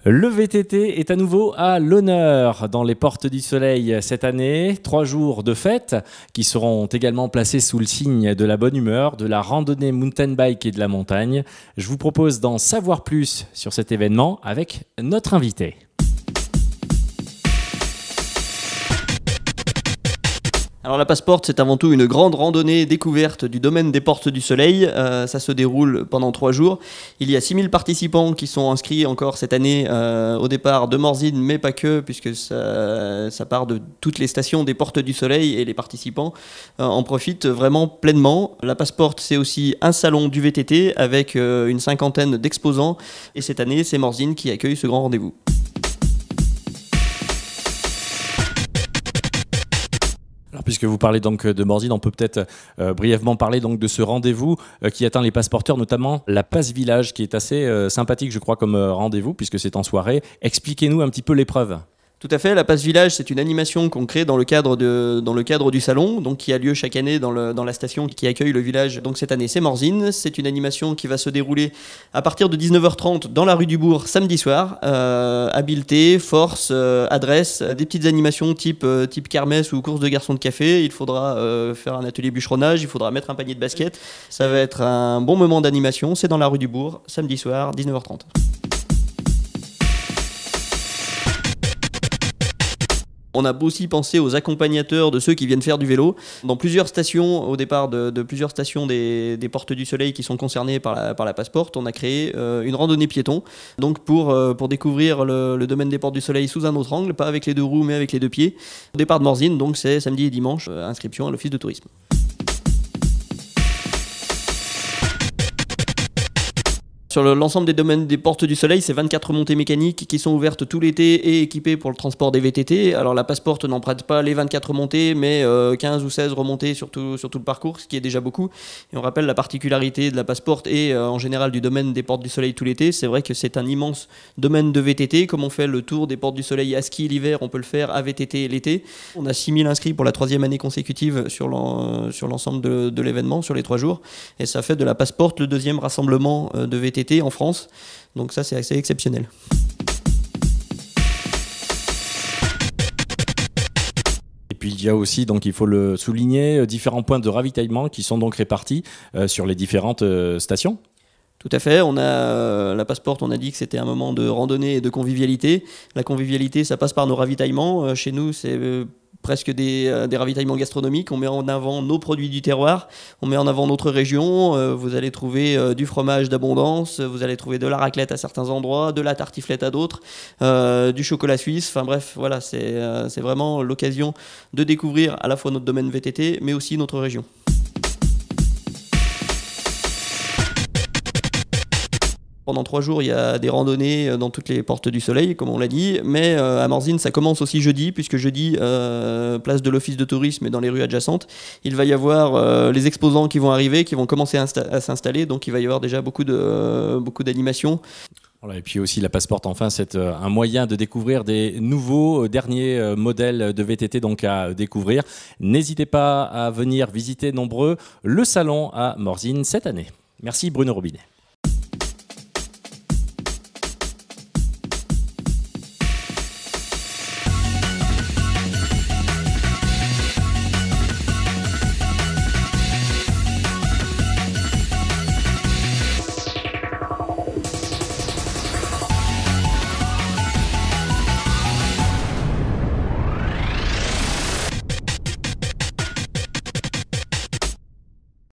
Le VTT est à nouveau à l'honneur dans les Portes du Soleil cette année. 3 jours de fête qui seront également placés sous le signe de la bonne humeur, de la randonnée mountain bike et de la montagne. Je vous propose d'en savoir plus sur cet événement avec notre invité. Alors la Passporte, c'est avant tout une grande randonnée découverte du domaine des Portes du Soleil. Ça se déroule pendant 3 jours. Il y a 6000 participants qui sont inscrits encore cette année au départ de Morzine, mais pas que, puisque ça part de toutes les stations des Portes du Soleil et les participants en profitent vraiment pleinement. La Passporte, c'est aussi un salon du VTT avec une 50aine d'exposants. Et cette année, c'est Morzine qui accueille ce grand rendez-vous. Alors, puisque vous parlez donc de Morzine, on peut peut-être brièvement parler donc de ce rendez-vous qui atteint les passeporteurs, notamment la Passe Village, qui est assez sympathique, je crois, comme rendez-vous, puisque c'est en soirée. Expliquez-nous un petit peu l'épreuve. Tout à fait, la Passe Village, c'est une animation qu'on crée dans le cadre du salon, donc qui a lieu chaque année dans la station qui accueille le village. Donc cette année, c'est Morzine. C'est une animation qui va se dérouler à partir de 19h30 dans la rue du Bourg samedi soir. Habileté, force, adresse, des petites animations type kermesse ou course de garçons de café. Il faudra faire un atelier bûcheronnage, il faudra mettre un panier de basket. Ça va être un bon moment d'animation. C'est dans la rue du Bourg, samedi soir, 19h30. On a aussi pensé aux accompagnateurs de ceux qui viennent faire du vélo. Dans plusieurs stations, au départ de plusieurs stations des Portes du Soleil qui sont concernées par la Passporte, on a créé une randonnée piéton. Donc pour découvrir le domaine des Portes du Soleil sous un autre angle, pas avec les 2 roues mais avec les 2 pieds. Au départ de Morzine, donc c'est samedi et dimanche, inscription à l'office de tourisme. Sur l'ensemble des domaines des Portes du Soleil, c'est 24 montées mécaniques qui sont ouvertes tout l'été et équipées pour le transport des VTT. Alors la Passporte n'emprunte pas les 24 montées, mais 15 ou 16 remontées sur tout le parcours, ce qui est déjà beaucoup. Et on rappelle la particularité de la Passporte et en général du domaine des Portes du Soleil tout l'été. C'est vrai que c'est un immense domaine de VTT. Comme on fait le tour des Portes du Soleil à ski l'hiver, on peut le faire à VTT l'été. On a 6000 inscrits pour la 3e année consécutive sur l'ensemble de l'événement, sur les 3 jours. Et ça fait de la Passporte le 2e rassemblement de VTT en France, donc ça c'est assez exceptionnel. Et puis il y a aussi, donc il faut le souligner, différents points de ravitaillement qui sont donc répartis sur les différentes stations. Tout à fait, on a la Passporte, on a dit que c'était un moment de randonnée et de convivialité. La convivialité, ça passe par nos ravitaillements. Chez nous, c'est presque des ravitaillements gastronomiques. On met en avant nos produits du terroir, on met en avant notre région. Vous allez trouver du fromage d'abondance, vous allez trouver de la raclette à certains endroits, de la tartiflette à d'autres, du chocolat suisse. Enfin bref, voilà, c'est vraiment l'occasion de découvrir à la fois notre domaine VTT, mais aussi notre région. Pendant 3 jours, il y a des randonnées dans toutes les Portes du Soleil, comme on l'a dit. Mais à Morzine, ça commence aussi jeudi, puisque jeudi, place de l'office de tourisme et dans les rues adjacentes, il va y avoir les exposants qui vont arriver, qui vont commencer à s'installer. Donc il va y avoir déjà beaucoup d'animations. Voilà, et puis aussi la Passporte, enfin, c'est un moyen de découvrir des nouveaux derniers modèles de VTT donc à découvrir. N'hésitez pas à venir visiter nombreux le salon à Morzine cette année. Merci Bruno Robinet.